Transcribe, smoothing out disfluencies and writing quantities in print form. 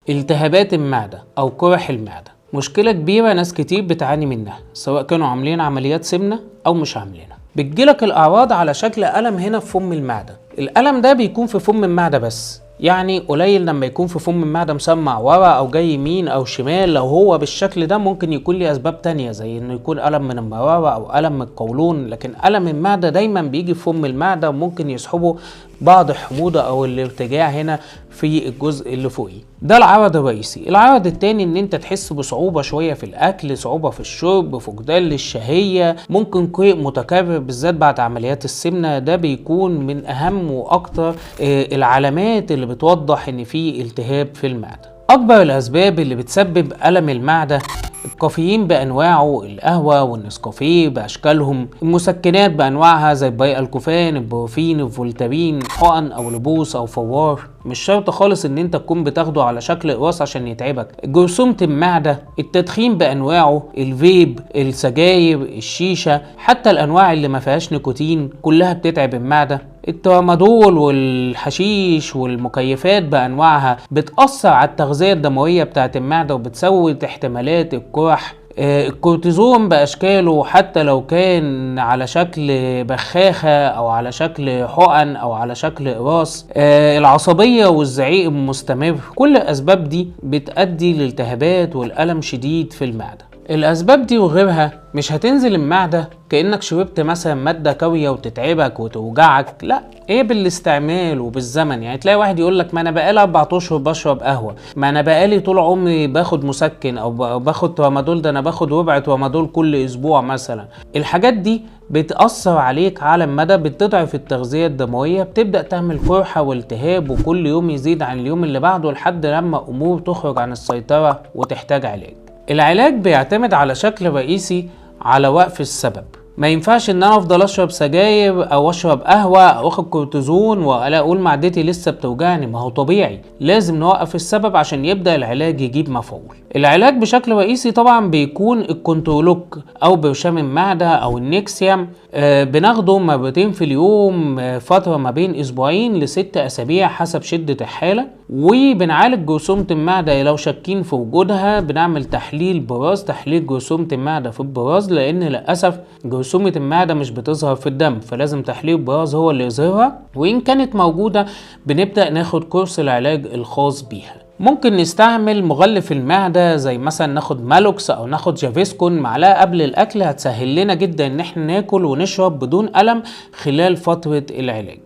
التهابات المعدة أو قرح المعدة مشكلة كبيرة ناس كتير بتعاني منها، سواء كانوا عاملين عمليات سمنة أو مش عاملينها. بتجيلك الأعراض على شكل ألم هنا في فم المعدة. الألم ده بيكون في فم المعدة بس، يعني قليل لما يكون في فم المعدة مسمع ورا أو جاي يمين أو شمال. لو هو بالشكل ده ممكن يكون ليه أسباب تانية، زي إنه يكون ألم من المرارة أو ألم من القولون، لكن ألم المعدة دايما بيجي في فم المعدة وممكن يصحبه بعض الحموضة أو الارتجاع هنا في الجزء اللي فوقيه. ده العرض الرئيسي. العرض التاني ان انت تحس بصعوبة شوية في الاكل، صعوبة في الشرب، فقدان للشهية، ممكن قيء متكرر بالذات بعد عمليات السمنة. ده بيكون من اهم واكتر العلامات اللي بتوضح ان في التهاب في المعدة. اكبر الاسباب اللي بتسبب الم المعدة: الكافيين بانواعه، القهوه والنسكافيه باشكالهم، المسكنات بانواعها زي البيئة البروفين، الفولتارين، حقن او لبوس او فوار. مش شرط خالص ان انت تكون بتاخده على شكل قراص عشان يتعبك. جرثومة المعدة، التدخين بانواعه، الفيب، السجاير، الشيشة، حتى الانواع اللي ما فيهاش نيكوتين كلها بتتعب المعدة. الترامادول والحشيش والمكيفات بانواعها بتأثر على التغذية الدموية بتاعة المعدة وبتزود احتمالات القرح. الكورتيزون باشكاله، حتى لو كان على شكل بخاخة او على شكل حقن او على شكل قراص. العصبية والزعيق المستمر، كل الاسباب دي بتؤدي لالتهابات والالم شديد في المعدة. الاسباب دي وغيرها مش هتنزل المعدة كأنك شربت مثلا مادة كاوية وتتعبك وتوجعك، لا، ايه بالاستعمال وبالزمن. يعني تلاقي واحد يقولك ما انا بقالي 4 اشهر بشرب قهوة، ما انا بقالي طول عمري باخد مسكن او باخد ترامادول، ده انا باخد ربع ترامادول كل اسبوع مثلا. الحاجات دي بتأثر عليك على المدى، بتضعف التغذية الدموية، بتبدأ تعمل قرحة والتهاب، وكل يوم يزيد عن اليوم اللي بعده لحد لما امور تخرج عن السيطرة وتحتاج علاج. العلاج بيعتمد على شكل رئيسي على وقف السبب. ما ينفعش ان انا افضل اشرب سجاير او اشرب قهوة او اخد كورتيزون والا اقول معدتي لسه بتوجعني. ما هو طبيعي، لازم نوقف السبب عشان يبدأ العلاج يجيب مفعول. العلاج بشكل رئيسي طبعا بيكون الكنترولوك او برشام المعدة او النيكسيام. بناخده مرتين في اليوم، فترة ما بين اسبوعين ل6 اسابيع حسب شدة الحالة. وبنعالج جرثومة المعدة لو شاكين في وجودها، بنعمل تحليل براز، تحليل جرثومة المعدة في البراز، لان للأسف جرثومة المعدة مش بتظهر في الدم، فلازم تحليل براز هو اللي يظهرها. وإن كانت موجودة بنبدأ ناخد كورس العلاج الخاص بيها. ممكن نستعمل مغلف المعدة زي مثلا ناخد مالوكس او ناخد جافيسكون معلقة قبل الاكل، هتسهل لنا جدا ان احنا ناكل ونشرب بدون ألم خلال فترة العلاج.